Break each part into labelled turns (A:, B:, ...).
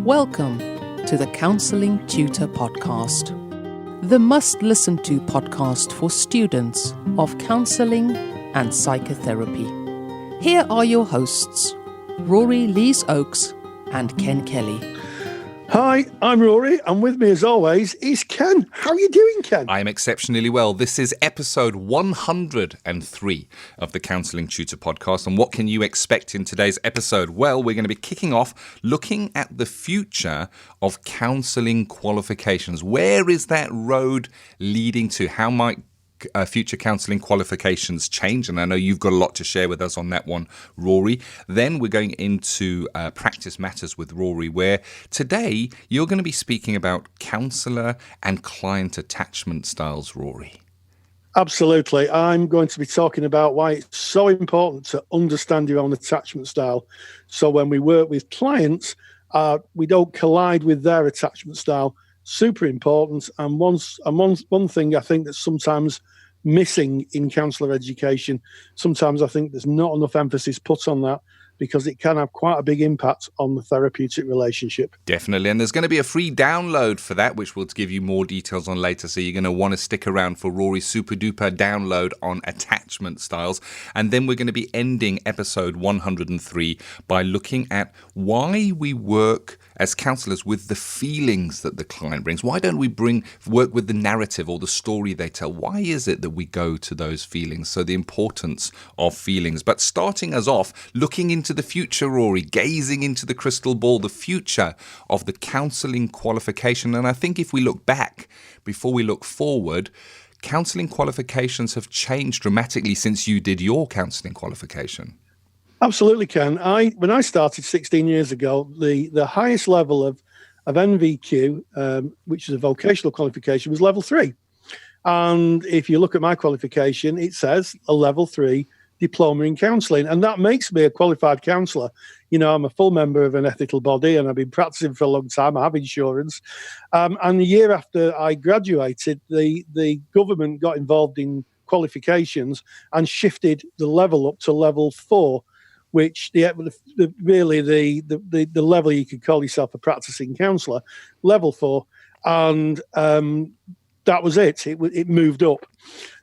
A: Welcome to the Counselling Tutor Podcast, the must-listen-to podcast for students of counselling and psychotherapy. Here are your hosts, Rory Lees-Oakes and Ken Kelly.
B: Hi, I'm Rory, and with me as always is Ken. How are you doing, Ken?
C: I am exceptionally well. This is episode 103 of the Counselling Tutor Podcast. And what can you expect in today's episode? Well, we're going to be kicking off looking at the future of counselling qualifications. Where is that road leading to? How might future counselling qualifications change? And I know you've got a lot to share with us on that one, Rory. Then we're going into Practice Matters with Rory, where today you're going to be speaking about counsellor and client attachment styles, Rory.
B: Absolutely. I'm going to be talking about why it's so important to understand your own attachment style. So when we work with clients, we don't collide with their attachment style. Super important. And one thing I think that's sometimes missing in counsellor education, sometimes I think there's not enough emphasis put on that because it can have quite a big impact on the therapeutic relationship.
C: Definitely. And there's going to be a free download for that, which we'll give you more details on later. So you're going to want to stick around for Rory's super duper download on attachment styles. And then we're going to be ending episode 103 by looking at why we work as counsellors with the feelings that the client brings. Why don't we work with the narrative or the story they tell? Why is it that we go to those feelings? So the importance of feelings. But starting us off, looking into the future, Rory, gazing into the crystal ball, the future of the counselling qualification. And I think if we look back before we look forward, counselling qualifications have changed dramatically since you did your counselling qualification.
B: Absolutely, Ken. When I started 16 years ago, the highest level of NVQ, which is a vocational qualification, was level 3. And if you look at my qualification, it says a level 3 diploma in counselling. And that makes me a qualified counsellor. You know, I'm a full member of an ethical body and I've been practicing for a long time. I have insurance. And the year after I graduated, the government got involved in qualifications and shifted the level up to level 4, which really the level you could call yourself a practicing counsellor, level 4. And that was it. It moved up.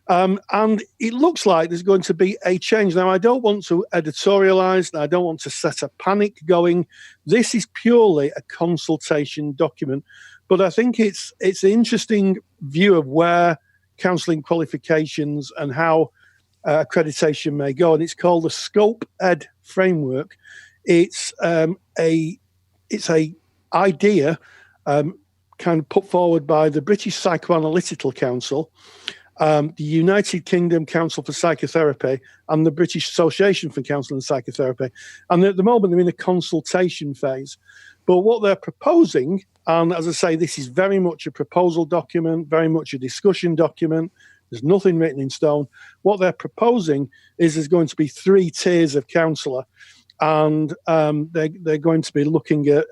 B: And it looks like there's going to be a change. Now, I don't want to editorialise, and I don't want to set a panic going. This is purely a consultation document. But I think it's an interesting view of where counselling qualifications and how accreditation may go. And it's called the Scope Ed Framework. It's a idea kind of put forward by the British Psychoanalytical Council, the United Kingdom Council for Psychotherapy, and the British Association for Counselling and Psychotherapy. And at the moment, they're in a consultation phase. But what they're proposing, and as I say, this is very much a proposal document, very much a discussion document. There's nothing written in stone. What they're proposing is there's going to be 3 tiers of counsellor, and they're going to be looking at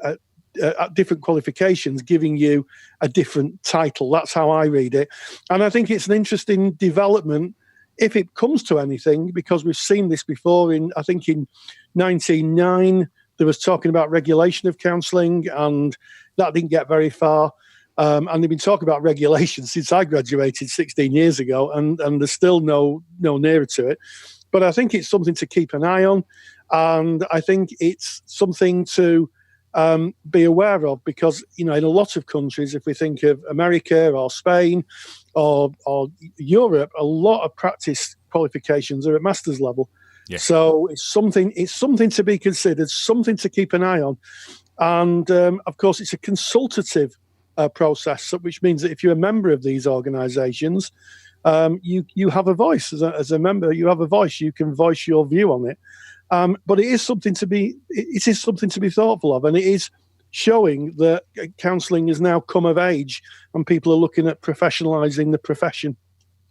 B: different qualifications, giving you a different title. That's how I read it. And I think it's an interesting development if it comes to anything, because we've seen this before. In 1909, there was talking about regulation of counselling, and that didn't get very far. And they've been talking about regulation since I graduated 16 years ago, and there's still no nearer to it. But I think it's something to keep an eye on, and I think it's something to be aware of, because, you know, in a lot of countries, if we think of America or Spain or Europe, a lot of practice qualifications are at master's level. Yeah. So it's something to be considered, something to keep an eye on. And of course, it's a consultative process, which means that if you're a member of these organisations, you have a voice. As a member, you have a voice. You can voice your view on it. But it is something to be thoughtful of, and it is showing that counselling has now come of age, and people are looking at professionalising the profession.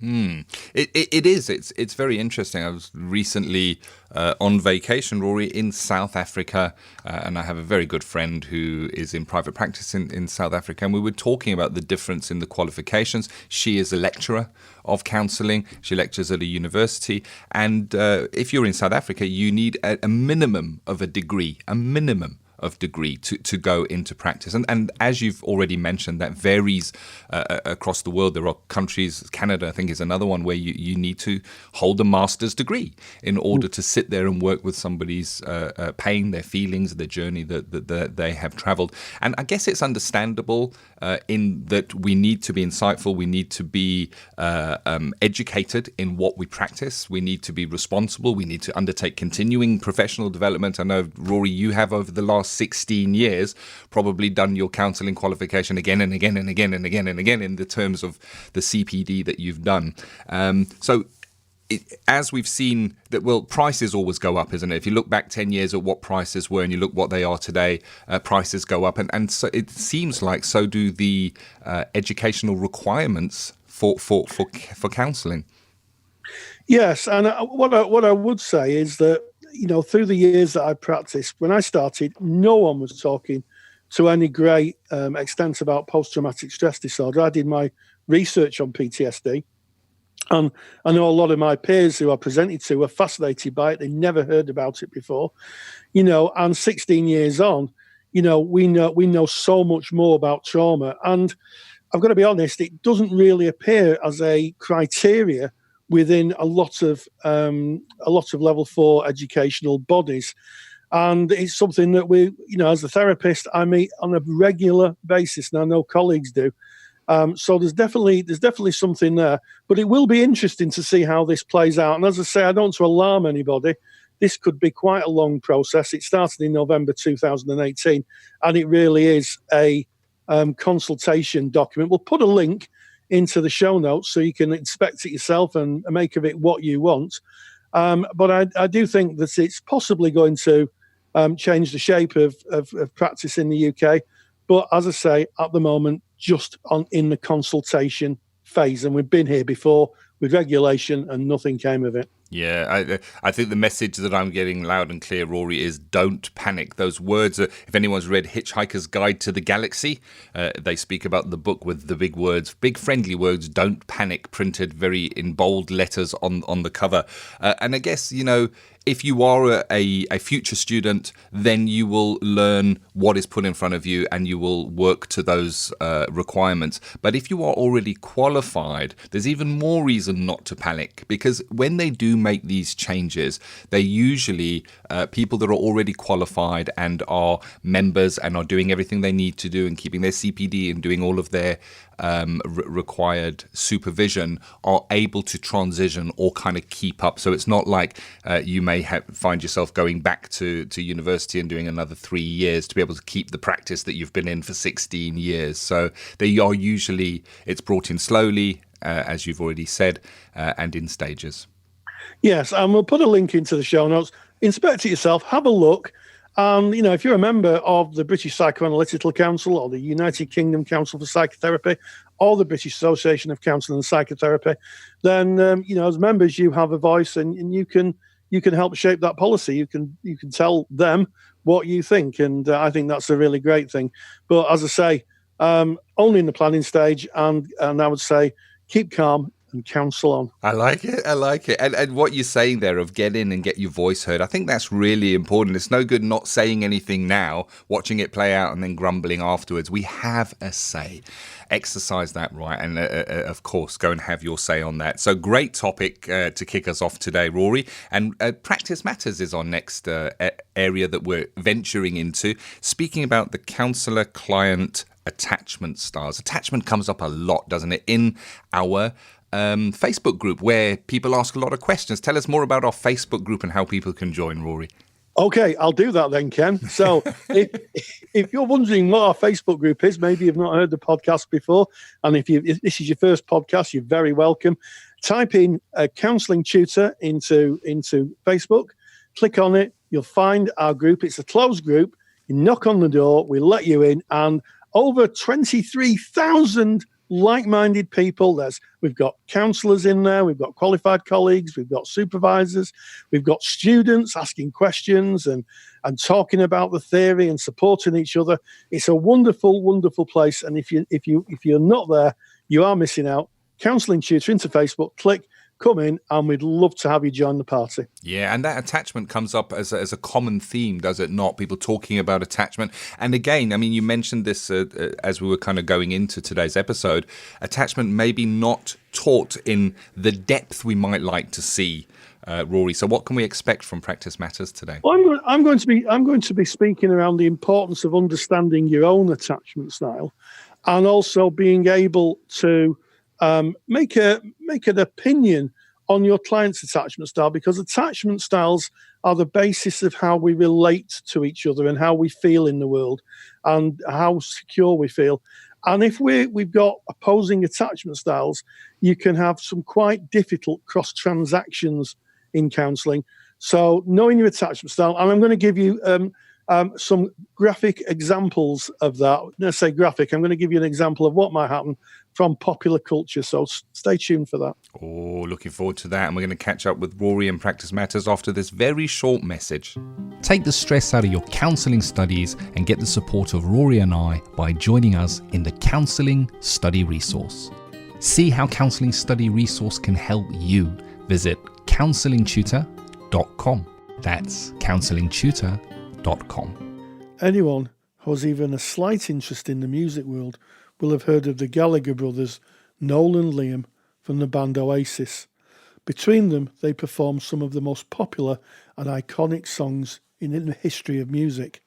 C: It is. It's very interesting. I was recently on vacation, Rory, in South Africa, and I have a very good friend who is in private practice in South Africa, and we were talking about the difference in the qualifications. She is a lecturer of counselling. She lectures at a university, and if you're in South Africa, you need a minimum of a degree, of degree to go into practice. And as you've already mentioned, that varies across the world. There are countries, Canada I think is another one, where you need to hold a master's degree in order to sit there and work with somebody's pain, their feelings, their journey that they have traveled. And I guess it's understandable in that we need to be insightful, we need to be educated in what we practice, we need to be responsible, we need to undertake continuing professional development. I know, Rory, you have over the last 16 years probably done your counselling qualification again and again and again and again and again in the terms of the CPD that you've done. As we've seen, that prices always go up, isn't it? If you look back 10 years at what prices were and you look what they are today, prices go up. And so it seems like so do the educational requirements for counselling.
B: Yes, and what I would say is that, through the years that I practiced, when I started, no one was talking to any great extent about post-traumatic stress disorder. I did my research on PTSD. And I know a lot of my peers who I presented to were fascinated by it. They never heard about it before, and 16 years on, we know so much more about trauma. And I've got to be honest, it doesn't really appear as a criteria within a lot of level 4 educational bodies. And it's something that we, as a therapist, I meet on a regular basis, and I know colleagues do. So there's definitely something there, but it will be interesting to see how this plays out. And as I say, I don't want to alarm anybody. This could be quite a long process. It started in November 2018, and it really is a consultation document. We'll put a link into the show notes so you can inspect it yourself and make of it what you want. But I do think that it's possibly going to change the shape of practice in the UK. But as I say, at the moment, just in the consultation phase. And we've been here before with regulation and nothing came of it.
C: Yeah, I think the message that I'm getting loud and clear, Rory, is don't panic. Those words, if anyone's read Hitchhiker's Guide to the Galaxy, they speak about the book with the big words, big friendly words, don't panic, printed very in bold letters on the cover. And I guess, if you are a future student, then you will learn what is put in front of you and you will work to those requirements. But if you are already qualified, there's even more reason not to panic, because when they do make these changes, they're usually people that are already qualified and are members and are doing everything they need to do and keeping their CPD and doing all of their required supervision, are able to transition or kind of keep up. So it's not like you may find yourself going back to university and doing another 3 years to be able to keep the practice that you've been in for 16 years. So they are usually, it's brought in slowly, as you've already said, and in stages.
B: Yes, and we'll put a link into the show notes. Inspect it yourself, have a look. And, if you're a member of the British Psychoanalytical Council or the United Kingdom Council for Psychotherapy or the British Association of Counselling and Psychotherapy, then, as members, you have a voice and you can help shape that policy. You can tell them what you think. And I think that's a really great thing. But as I say, only in the planning stage. And I would say keep calm and counsel on.
C: I like it. And what you're saying there of get in and get your voice heard, I think that's really important. It's no good not saying anything now, watching it play out and then grumbling afterwards. We have a say. Exercise that right. And of course, go and have your say on that. So great topic to kick us off today, Rory. And Practice Matters is our next area that we're venturing into. Speaking about the counsellor-client attachment styles. Attachment comes up a lot, doesn't it, in our Facebook group where people ask a lot of questions. Tell us more about our Facebook group and how people can join, Rory.
B: Okay, I'll do that then, Ken. So if you're wondering what our Facebook group is, maybe you've not heard the podcast before, and if this is your first podcast, you're very welcome. Type in Counselling Tutor into Facebook, click on it, you'll find our group. It's a closed group. You knock on the door, we let you in, and over 23,000 like-minded people. We've got counsellors in there, we've got qualified colleagues, we've got supervisors, we've got students asking questions and talking about the theory and supporting each other. It's a wonderful, wonderful place. And if you're not there, you are missing out. Counselling Tutor into Facebook, click, come in and we'd love to have you join the party.
C: Yeah, and that attachment comes up as a common theme, does it not? People talking about attachment. And again, I mean, you mentioned this as we were kind of going into today's episode. Attachment maybe not taught in the depth we might like to see, Rory. So what can we expect from Practice Matters today?
B: Well, I'm going to be speaking around the importance of understanding your own attachment style, and also being able to make an opinion on your client's attachment style, because attachment styles are the basis of how we relate to each other and how we feel in the world and how secure we feel. And if we've got opposing attachment styles, you can have some quite difficult cross transactions in counselling. So knowing your attachment style, and I'm going to give you some graphic examples of that. When I say graphic, I'm going to give you an example of what might happen from popular culture. So stay tuned for that.
C: Oh, looking forward to that. And we're going to catch up with Rory and Practice Matters after this very short message.
D: Take the stress out of your counselling studies and get the support of Rory and I by joining us in the Counselling Study Resource. See how Counselling Study Resource can help you. Visit counsellingtutor.com. That's counsellingtutor.com.
B: Anyone who has even a slight interest in the music world will have heard of the Gallagher brothers, Noel and Liam, from the band Oasis. Between them, they performed some of the most popular and iconic songs in the history of music.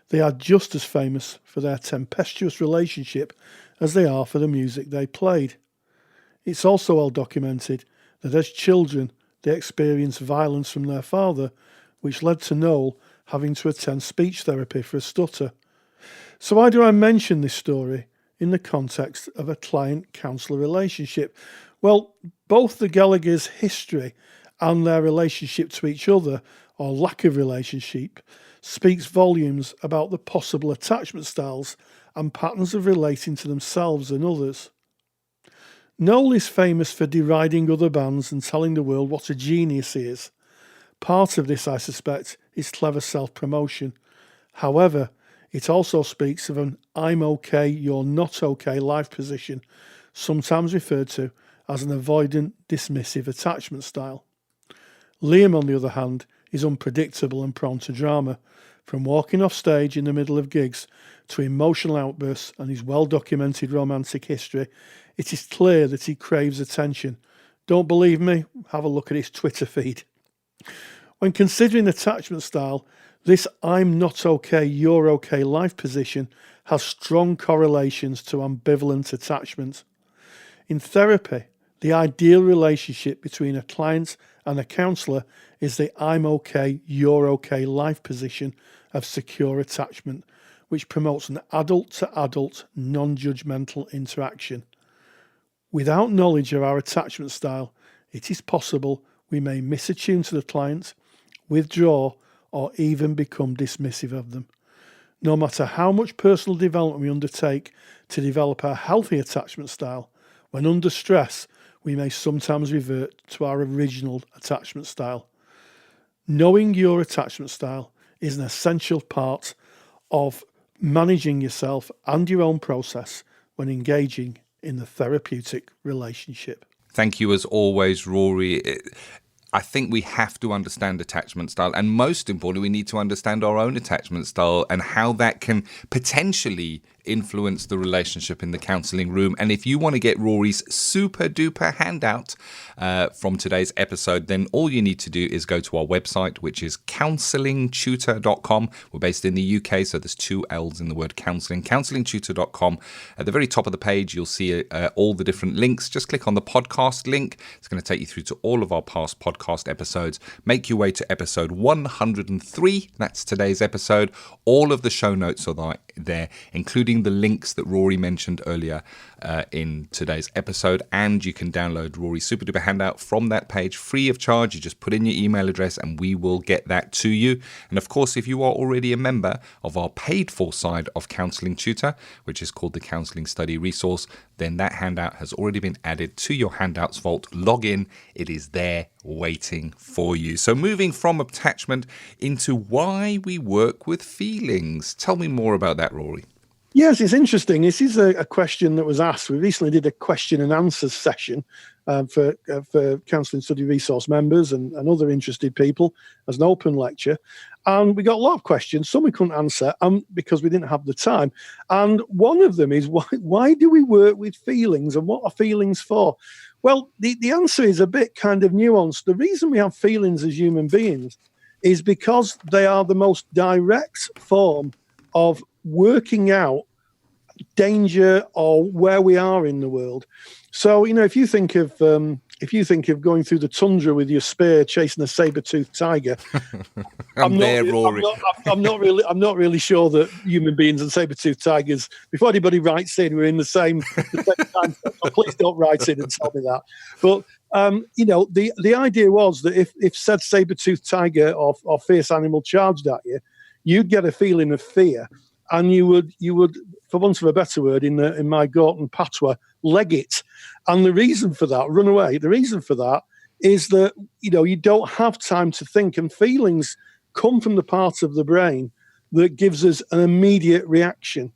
B: They are just as famous for their tempestuous relationship as they are for the music they played. It's also well documented that as children, they experienced violence from their father, which led to Noel having to attend speech therapy for a stutter. So why do I mention this story in the context of a client-counsellor relationship? Well, both the Gallagher's history and their relationship to each other, or lack of relationship, speaks volumes about the possible attachment styles and patterns of relating to themselves and others. Noel is famous for deriding other bands and telling the world what a genius he is. Part of this, I suspect, is clever self-promotion. However, it also speaks of an I'm okay, you're not okay life position, sometimes referred to as an avoidant, dismissive attachment style. Liam, on the other hand, is unpredictable and prone to drama. From walking off stage in the middle of gigs to emotional outbursts and his well-documented romantic history, it is clear that he craves attention. Don't believe me? Have a look at his Twitter feed. When considering attachment style, this I'm not okay, you're okay life position has strong correlations to ambivalent attachment. In therapy, the ideal relationship between a client and a counsellor is the I'm okay, you're okay life position of secure attachment, which promotes an adult-to-adult, non-judgmental interaction. Without knowledge of our attachment style, it is possible we may misattune to the client, withdraw, or even become dismissive of them. No matter how much personal development we undertake to develop a healthy attachment style, when under stress, we may sometimes revert to our original attachment style. Knowing your attachment style is an essential part of managing yourself and your own process when engaging in the therapeutic relationship.
C: Thank you as always, Rory. I think we have to understand attachment style, and most importantly, we need to understand our own attachment style and how that can potentially influence the relationship in the counselling room. And if you want to get Rory's super duper handout from today's episode, then all you need to do is go to our website, which is counsellingtutor.com. We're based in the UK, so there's 2 L's in the word counselling. Counsellingtutor.com. At the very top of the page, you'll see all the different links. Just click on the podcast link. It's going to take you through to all of our past podcast episodes. Make your way to episode 103. That's today's episode. All of the show notes are there, including the links that Rory mentioned earlier in today's episode, and you can download Rory's super duper handout from that page free of charge. You just put in your email address and we will get that to you. And of course, if you are already a member of our paid for side of Counselling Tutor, which is called the Counselling Study Resource, then that handout has already been added to your handouts vault. Log in, it is there waiting for you. So moving from attachment into why we work with feelings. Tell me more about that, Rory.
B: Yes, it's interesting. This is a question that was asked. We recently did a question and answers session for Counselling Study Resource members and other interested people as an open lecture. And we got a lot of questions. Some we couldn't answer because we didn't have the time. And one of them is, why do we work with feelings, and what are feelings for? Well, the answer is a bit kind of nuanced. The reason we have feelings as human beings is because they are the most direct form of working out danger or where we are in the world. So, if you think of going through the tundra with your spear chasing a saber-toothed tiger, I'm not really sure that human beings and saber-toothed tigers, before anybody writes in, we're in the same time. So please don't write in and tell me that. But the idea was that if said saber-toothed tiger or fierce animal charged at you, you'd get a feeling of fear, and you would, for want of a better word, in my Gorton patois, leg it. And the reason for that, run away. The reason for that is that you don't have time to think, and feelings come from the part of the brain that gives us an immediate reaction.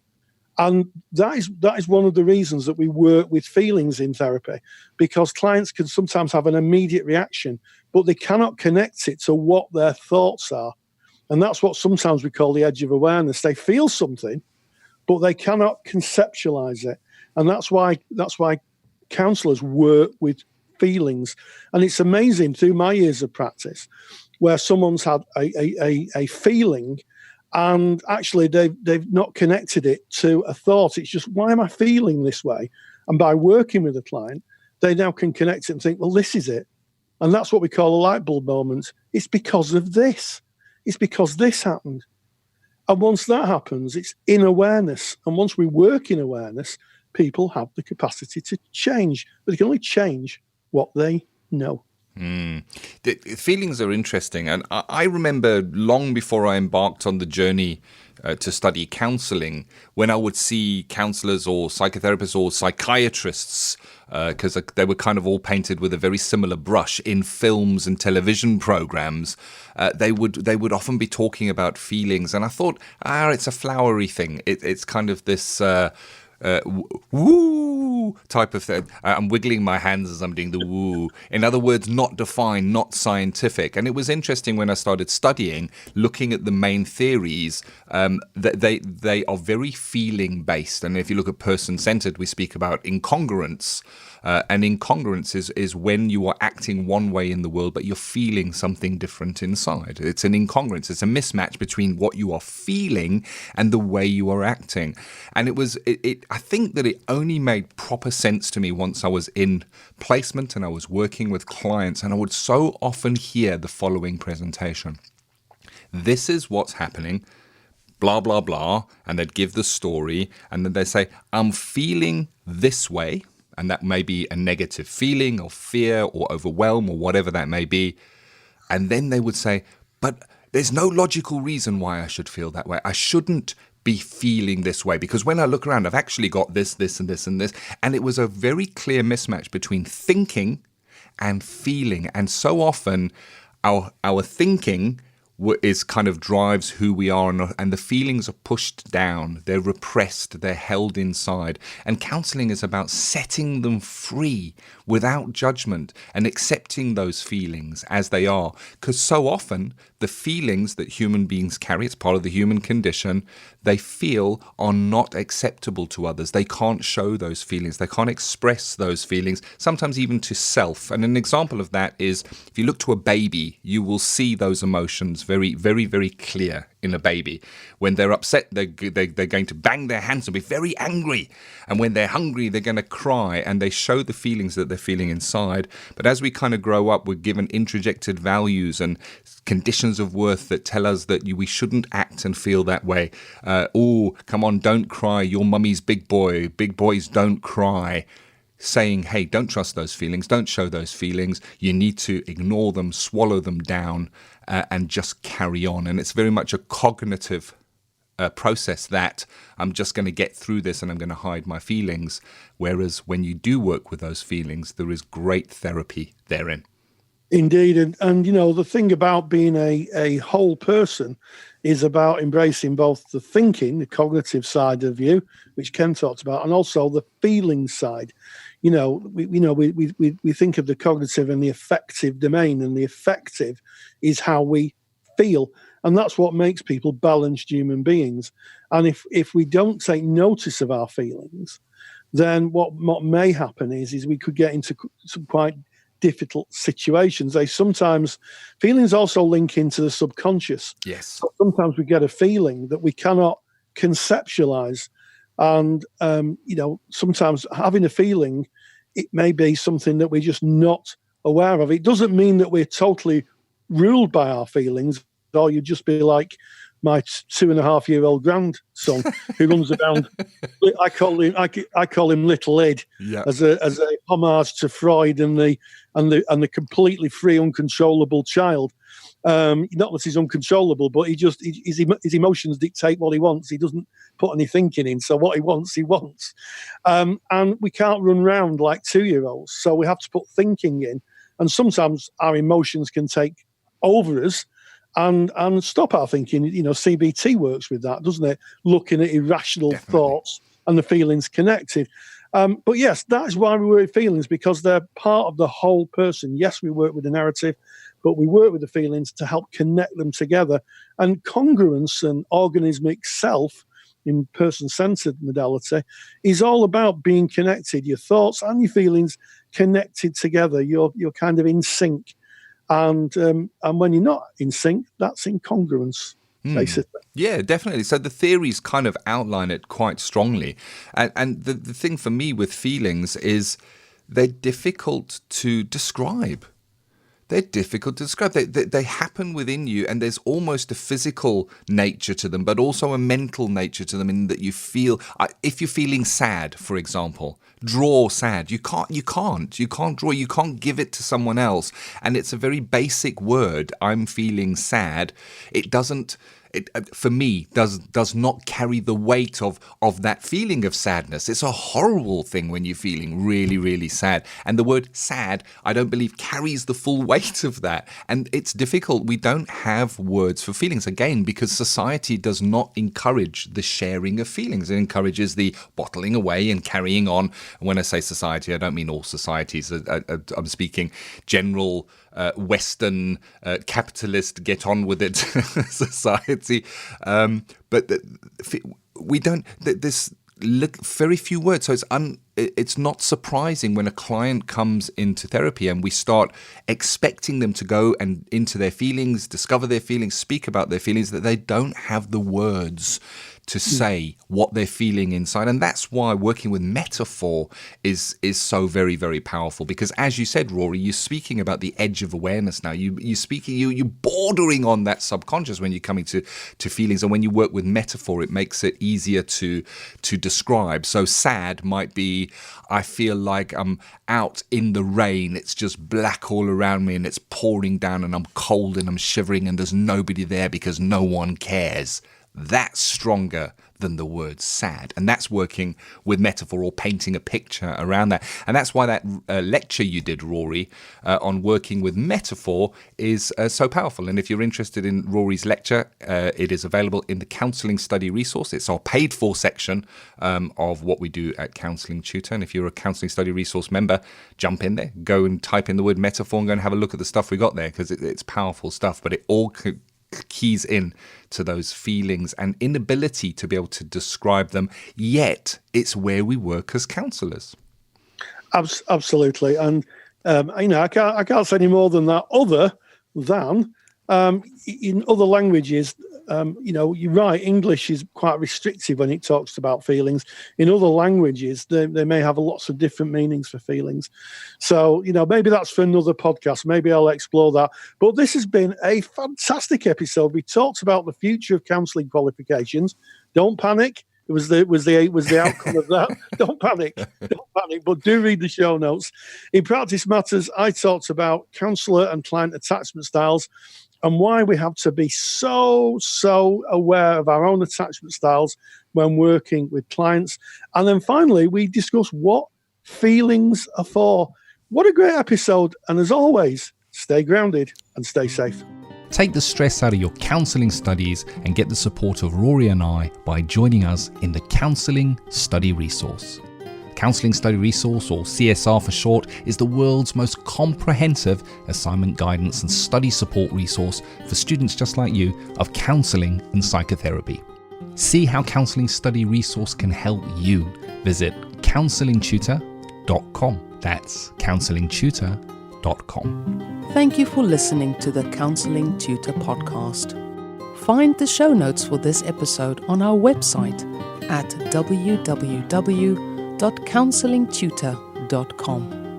B: And that is one of the reasons that we work with feelings in therapy, because clients can sometimes have an immediate reaction, but they cannot connect it to what their thoughts are. And that's what sometimes we call the edge of awareness. They feel something, but they cannot conceptualize it. And that's why counsellors work with feelings. And it's amazing through my years of practice where someone's had a feeling and actually they've not connected it to a thought. It's just, why am I feeling this way? And by working with a client, they now can connect it and think, well, this is it. And that's what we call a light bulb moment. It's because of this. It's because this happened. And once that happens, it's in awareness. And once we work in awareness, people have the capacity to change. But they can only change what they know.
C: The feelings are interesting. And I remember long before I embarked on the journey to study counselling, when I would see counsellors or psychotherapists or psychiatrists, because they were kind of all painted with a very similar brush in films and television programs, they would often be talking about feelings. And I thought, it's a flowery thing. It's kind of this woo type of thing. I'm wiggling my hands as I'm doing the woo. In other words, not defined, not scientific. And it was interesting when I started studying, looking at the main theories, that they are very feeling based. And if you look at person-centered, we speak about incongruence. And incongruence is when you are acting one way in the world, but you're feeling something different inside. It's an incongruence. It's a mismatch between what you are feeling and the way you are acting. And I think that it only made proper sense to me once I was in placement and I was working with clients, and I would so often hear the following presentation. This is what's happening, blah, blah, blah. And they'd give the story, and then they say, I'm feeling this way. And that may be a negative feeling or fear or overwhelm or whatever that may be. And then they would say, but there's no logical reason why I should feel that way. I shouldn't be feeling this way because when I look around, I've actually got this, this, and this, and this. And it was a very clear mismatch between thinking and feeling. And so often our thinking is kind of drives who we are, and the feelings are pushed down, they're repressed, they're held inside. And counselling is about setting them free without judgment and accepting those feelings as they are. Because so often the feelings that human beings carry, it's part of the human condition, they feel are not acceptable to others. They can't show those feelings. They can't express those feelings, sometimes even to self. And an example of that is if you look to a baby, you will see those emotions very, very, very clear in a baby. When they're upset, they're going to bang their hands and be very angry. And when they're hungry, they're going to cry, and they show the feelings that they're feeling inside. But as we kind of grow up, we're given introjected values and conditions of worth that tell us that we shouldn't act and feel that way. Oh, come on, don't cry. You're mummy's big boy. Big boys don't cry. Saying, hey, don't trust those feelings. Don't show those feelings. You need to ignore them, swallow them down, and just carry on. And it's very much a cognitive process that I'm just going to get through this and I'm going to hide my feelings. Whereas when you do work with those feelings, there is great therapy therein.
B: Indeed. And the thing about being a whole person is about embracing both the thinking, the cognitive side of you, which Ken talked about, and also the feeling side. We think of the cognitive and the affective domain, and the affective is how we feel. And that's what makes people balanced human beings. And if we don't take notice of our feelings, then what may happen is we could get into some quite difficult situations. Feelings also link into the subconscious.
C: Yes.
B: So sometimes we get a feeling that we cannot conceptualize. And, sometimes having a feeling, it may be something that we're just not aware of. It doesn't mean that we're totally ruled by our feelings, or you'd just be like my 2.5-year-old grandson who runs around. I call him Little Ed, as a homage to Freud and the completely free, uncontrollable child. Not that he's uncontrollable, but his emotions dictate what he wants. He doesn't put any thinking in. So what he wants, he wants. And we can't run around like 2-year-olds. So we have to put thinking in. And sometimes our emotions can take over us and stop our thinking. CBT works with that, doesn't it? Looking at irrational thoughts and the feelings connected. But yes, that is why we work with feelings, because they're part of the whole person. Yes, we work with the narrative, but we work with the feelings to help connect them together. And congruence and organismic self in person-centered modality is all about being connected. Your thoughts and your feelings connected together. You're kind of in sync. And when you're not in sync, that's incongruence, basically.
C: Yeah, definitely. So the theories kind of outline it quite strongly. And the thing for me with feelings is they're difficult to describe. They're difficult to describe. They happen within you, and there's almost a physical nature to them, but also a mental nature to them, in that you feel, if you're feeling sad, for example, draw sad. You can't draw, you can't give it to someone else. And it's a very basic word. I'm feeling sad. It doesn't, for me, does not carry the weight of that feeling of sadness. It's a horrible thing when you're feeling really, really sad. And the word sad, I don't believe, carries the full weight of that. And it's difficult. We don't have words for feelings, again, because society does not encourage the sharing of feelings. It encourages the bottling away and carrying on. And when I say society, I don't mean all societies. I'm speaking general Western capitalist get on with it society, but we don't. There's very few words, so it's not surprising when a client comes into therapy and we start expecting them to go and into their feelings, discover their feelings, speak about their feelings, that they don't have the words to say what they're feeling inside. And that's why working with metaphor is so very, very powerful, because as you said, Rory, you're speaking about the edge of awareness now. You're bordering on that subconscious when you're coming to feelings. And when you work with metaphor, it makes it easier to describe. So sad might be, I feel like I'm out in the rain. It's just black all around me and it's pouring down and I'm cold and I'm shivering and there's nobody there because no one cares. That's stronger than the word sad. And that's working with metaphor or painting a picture around that. And that's why that lecture you did, Rory, on working with metaphor is so powerful. And if you're interested in Rory's lecture, it is available in the Counselling Study Resource. It's our paid for section of what we do at Counselling Tutor. And if you're a Counselling Study Resource member, jump in there, go and type in the word metaphor and go and have a look at the stuff we got there, because it's powerful stuff. But it all keys in to those feelings and inability to be able to describe them, yet it's where we work as counsellors.
B: Absolutely. And I can't say any more than that, other than in other languages, you're right, English is quite restrictive when it talks about feelings. In other languages, they may have lots of different meanings for feelings. So, maybe that's for another podcast. Maybe I'll explore that. But this has been a fantastic episode. We talked about the future of counselling qualifications. Don't panic. It was the outcome of that. Don't panic, but do read the show notes. In Practice Matters, I talked about counsellor and client attachment styles and why we have to be so aware of our own attachment styles when working with clients. And then finally, we discuss what feelings are for. What a great episode. And as always, stay grounded and stay safe.
D: Take the stress out of your counselling studies and get the support of Rory and I by joining us in the Counselling Study Resource. Counselling Study Resource, or CSR for short, is the world's most comprehensive assignment guidance and study support resource for students just like you of counselling and psychotherapy. See how Counselling Study Resource can help you. Visit counsellingtutor.com. That's counsellingtutor.com.
A: Thank you for listening to the Counselling Tutor Podcast. Find the show notes for this episode on our website at www.counsellingtutor.com.